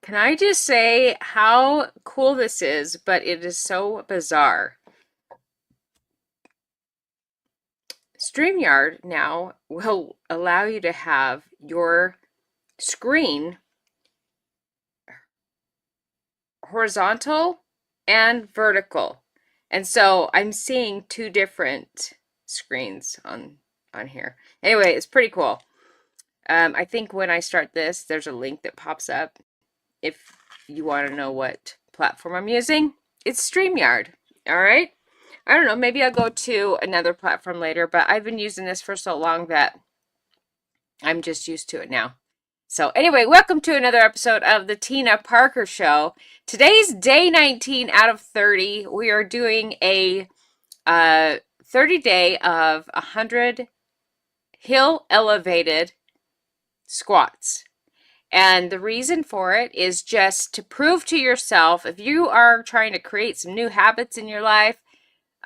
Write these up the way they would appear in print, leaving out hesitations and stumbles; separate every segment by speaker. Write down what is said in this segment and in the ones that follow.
Speaker 1: Can I just say how cool this is, but it is so bizarre. StreamYard now will allow you to have your screen horizontal and vertical. And so I'm seeing two different screens on here. Anyway, it's pretty cool. I think when I start this, there's a link that pops up if you want to know what platform I'm using. It's StreamYard. All right. I don't know. Maybe I'll go to another platform later, but I've been using this for so long that I'm just used to it now. So anyway, welcome to another episode of the Tina Parker Show. Today's day 19 out of 30. We are doing a 30 day of 100 hill elevated squats. And the reason for it is just to prove to yourself, if you are trying to create some new habits in your life,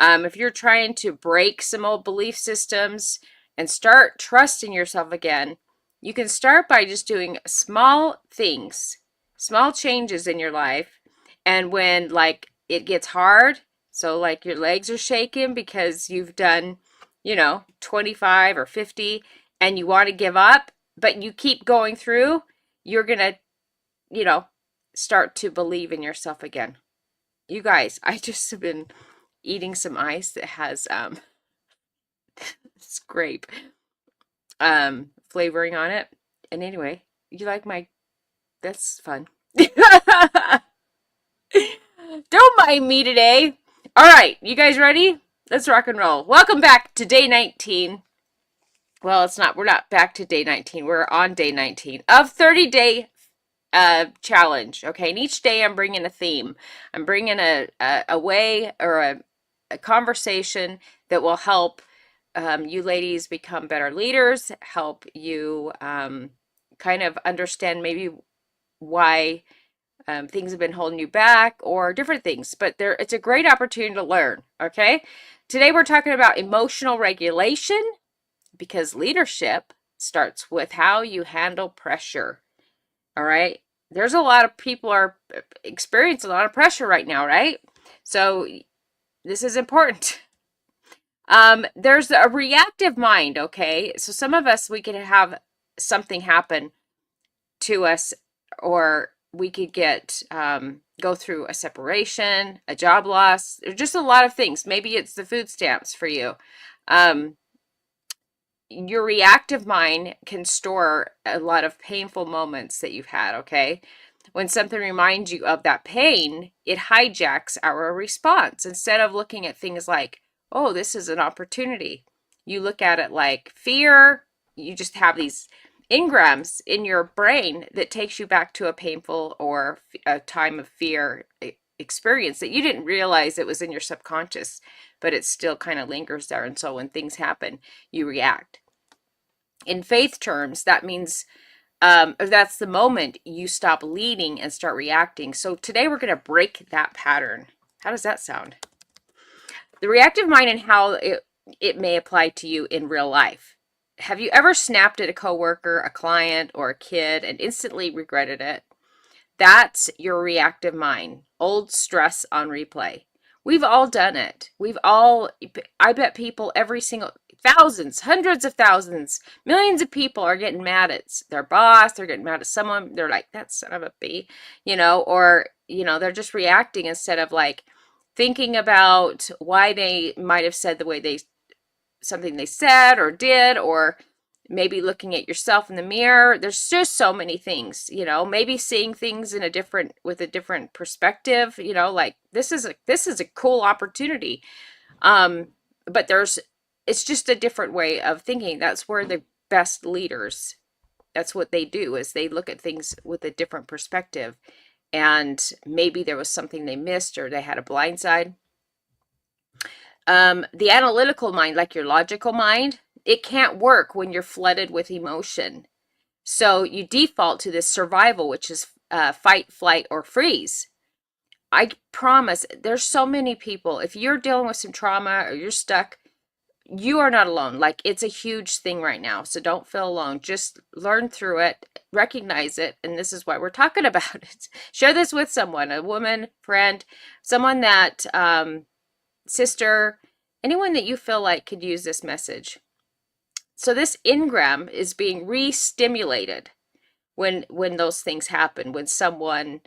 Speaker 1: if you're trying to break some old belief systems and start trusting yourself again, you can start by just doing small things, small changes in your life. And when it gets hard, so like your legs are shaking because you've done, 25 or 50 and you want to give up, but you keep going through, you're going to, start to believe in yourself again. You guys, I just have been eating some ice that has grape flavoring on it. And anyway, you like that's fun. Don't mind me today. All right, you guys ready? Let's rock and roll. Welcome back to day 19. Well, we're not back to day 19. We're on day 19 of 30-day challenge. Okay, and each day I'm bringing a theme. I'm bringing a way or a conversation that will help you ladies become better leaders, help you kind of understand maybe why things have been holding you back or different things. But it's a great opportunity to learn. Okay, today we're talking about emotional regulation because leadership starts with how you handle pressure. All right. There's a lot of people are experiencing a lot of pressure right now, right? So this is important. There's a reactive mind, okay? So some of us, we could have something happen to us, or we could go through a separation, a job loss, or just a lot of things. Maybe it's the food stamps for you. Your reactive mind can store a lot of painful moments that you've had, okay? When something reminds you of that pain, it hijacks our response. Instead of looking at things like, oh, this is an opportunity, you look at it like fear. You just have these engrams in your brain that takes you back to a painful or a time of fear experience that you didn't realize it was in your subconscious, but it still kind of lingers there. And so when things happen, you react. In faith terms, that means that's the moment you stop leading and start reacting. So today we're going to break that pattern. How does that sound? The reactive mind and how it may apply to you in real life. Have you ever snapped at a coworker, a client, or a kid and instantly regretted it? That's your reactive mind. Old stress on replay. We've all done it. I bet people thousands, hundreds of thousands, millions of people are getting mad at their boss. They're getting mad at someone. They're like, that son of a b, or, they're just reacting instead of thinking about why they might have said something they said or did, or maybe looking at yourself in the mirror. There's just so many things, maybe seeing things with a different perspective, this is a cool opportunity. But it's just a different way of thinking. That's where the best leaders, that's what they do, is they look at things with a different perspective. And maybe there was something they missed or they had a blind side. The analytical mind, like your logical mind, it can't work when you're flooded with emotion. So you default to this survival, which is fight, flight, or freeze. I promise there's so many people, if you're dealing with some trauma or you're stuck, you are not alone. Like, it's a huge thing right now. So don't feel alone. Just learn through it, recognize it. And this is why we're talking about it. Share this with someone, a woman, friend, someone that, sister, anyone that you feel like could use this message. So this engram is being re-stimulated when those things happen, when someone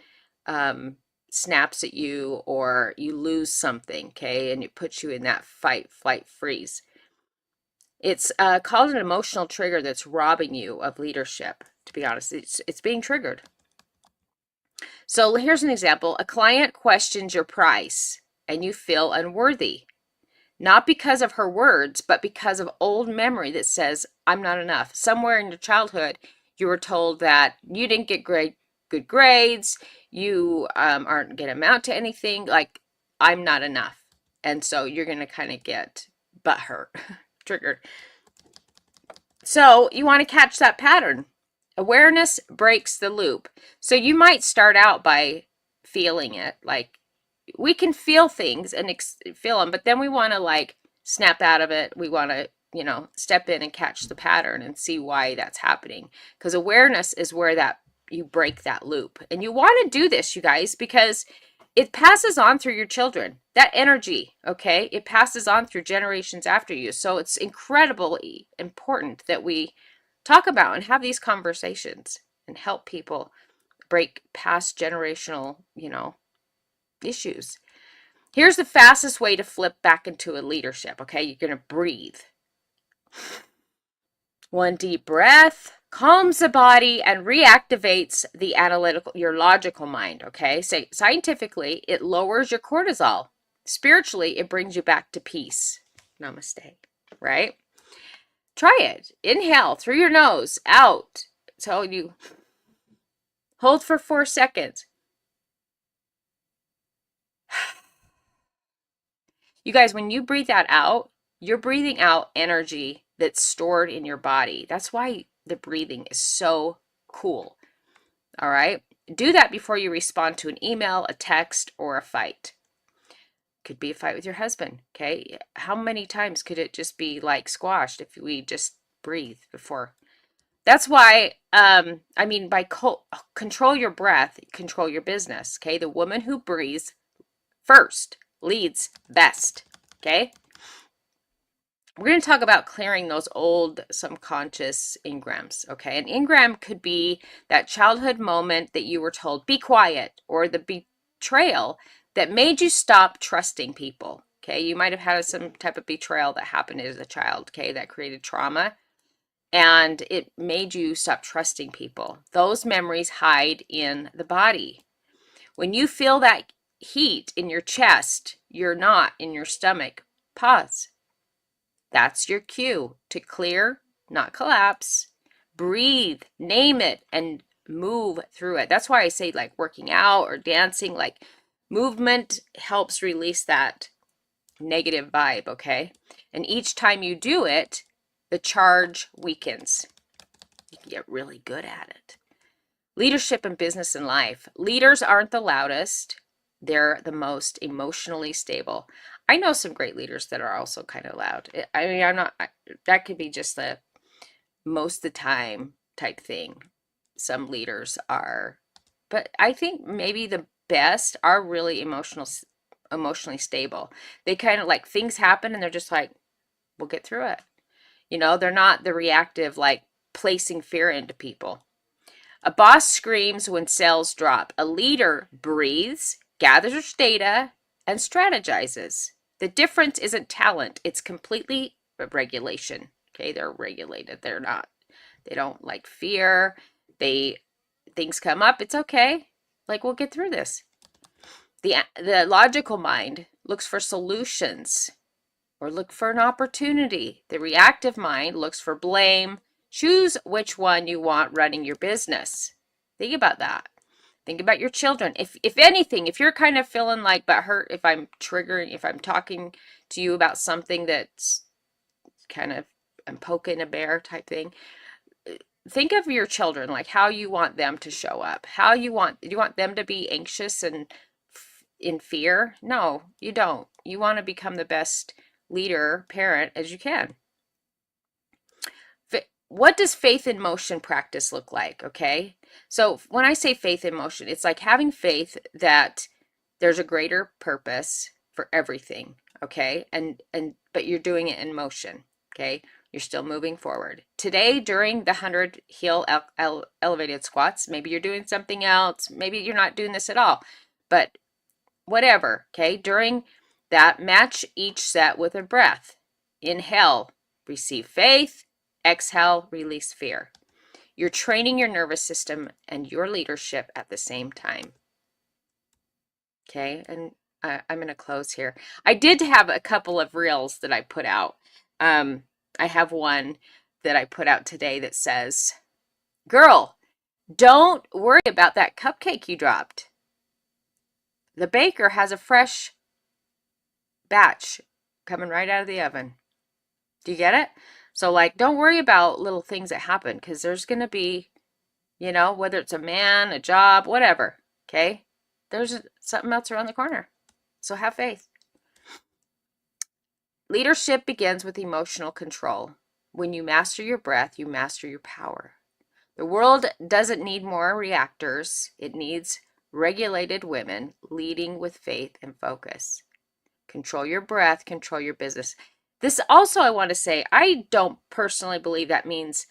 Speaker 1: snaps at you or you lose something, okay, and it puts you in that fight, flight, freeze. It's called an emotional trigger that's robbing you of leadership, to be honest. It's being triggered. So here's an example. A client questions your price and you feel unworthy. Not because of her words, but because of old memory that says, I'm not enough. Somewhere in your childhood, you were told that you didn't get good grades, you aren't going to amount to anything, like, I'm not enough. And so you're going to kind of get butthurt, triggered. So you want to catch that pattern. Awareness breaks the loop. So you might start out by feeling it, like, we can feel things and feel them, but then we want to like snap out of it. We want to, step in and catch the pattern and see why that's happening. Because awareness is where that you break that loop. And you want to do this, you guys, because it passes on through your children. That energy, okay, it passes on through generations after you. So it's incredibly important that we talk about and have these conversations and help people break past generational, issues. Here's the fastest way to flip back into a leadership, okay? You're going to breathe. One deep breath calms the body and reactivates the analytical, your logical mind, okay? So scientifically, it lowers your cortisol. Spiritually, it brings you back to peace. Namaste, right? Try it. Inhale through your nose, out. So you hold for 4 seconds. You guys, when you breathe that out, you're breathing out energy that's stored in your body. That's why the breathing is so cool. All right? Do that before you respond to an email, a text, or a fight. Could be a fight with your husband, okay? How many times could it just be like squashed if we just breathe before? That's why, by control your breath, control your business, okay? The woman who breathes first leads best, okay? We're going to talk about clearing those old subconscious engrams, okay? An engram could be that childhood moment that you were told, be quiet, or the betrayal that made you stop trusting people, okay? You might have had some type of betrayal that happened as a child, okay? That created trauma, and it made you stop trusting people. Those memories hide in the body. When you feel that heat in your chest, you're not in your stomach, pause. That's your cue to clear, not collapse. Breathe, name it, and move through it. That's why I say, like, working out or dancing, like, movement helps release that negative vibe, okay? And each time you do it, the charge weakens. You can get really good at it. Leadership in business and life. Leaders aren't the loudest. They're the most emotionally stable. I know some great leaders that are also kind of loud. That could be just the most of the time type thing. Some leaders are, but I think maybe the best are really emotionally stable. They kind of like, things happen and they're just like, we'll get through it. They're not the reactive, like placing fear into people. A boss screams when sales drop. A leader breathes, gathers data, and strategizes. The difference isn't talent. It's completely regulation. Okay, they're regulated. They don't like fear. Things come up. It's okay. Like, we'll get through this. The logical mind looks for solutions or look for an opportunity. The reactive mind looks for blame. Choose which one you want running your business. Think about that. Think about your children. If anything, if you're kind of feeling like butthurt, if I'm talking to you about something that's kind of, I'm poking a bear type thing, think of your children, like how you want them to show up. Do you want them to be anxious and in fear? No, you don't. You want to become the best leader, parent as you can. What does faith in motion practice look like? Okay. So when I say faith in motion, it's like having faith that there's a greater purpose for everything. Okay. But you're doing it in motion. Okay. You're still moving forward. Today, during the 100 heel elevated squats, maybe you're doing something else. Maybe you're not doing this at all, but whatever. Okay. During that, match each set with a breath. Inhale, receive faith. Exhale, release fear. You're training your nervous system and your leadership at the same time. Okay, and I'm going to close here. I did have a couple of reels that I put out. I have one that I put out today that says, "Girl, don't worry about that cupcake you dropped. The baker has a fresh batch coming right out of the oven." Do you get it? So, like, don't worry about little things that happen, because there's going to be, whether it's a man, a job, whatever, okay? There's something else around the corner. So have faith. Leadership begins with emotional control. When you master your breath, you master your power. The world doesn't need more reactors. It needs regulated women leading with faith and focus. Control your breath, control your business. This also, I want to say, I don't personally believe that means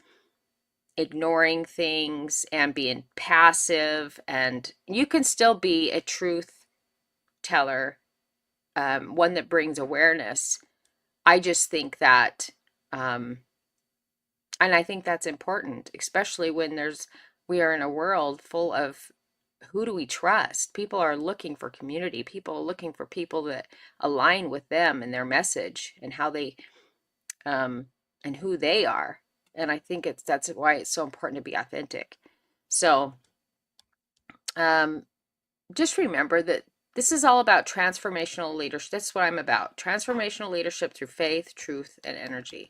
Speaker 1: ignoring things and being passive, and you can still be a truth teller, one that brings awareness. I just think that, and I think that's important, especially when we are in a world full of, who do we trust? People are looking for community. People are looking for people that align with them and their message and how they, and who they are. And I think that's why it's so important to be authentic. So, just remember that this is all about transformational leadership. That's what I'm about. Transformational leadership through faith, truth, and energy.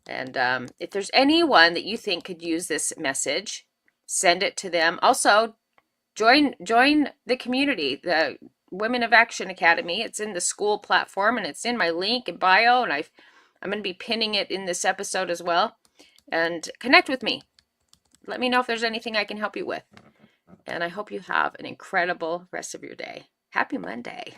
Speaker 1: And if there's anyone that you think could use this message, send it to them. Also, join the community, the Women of Action Academy. It's in the school platform, and it's in my link in bio, and I'm going to be pinning it in this episode as well. And connect with me. Let me know if there's anything I can help you with. And I hope you have an incredible rest of your day. Happy Monday.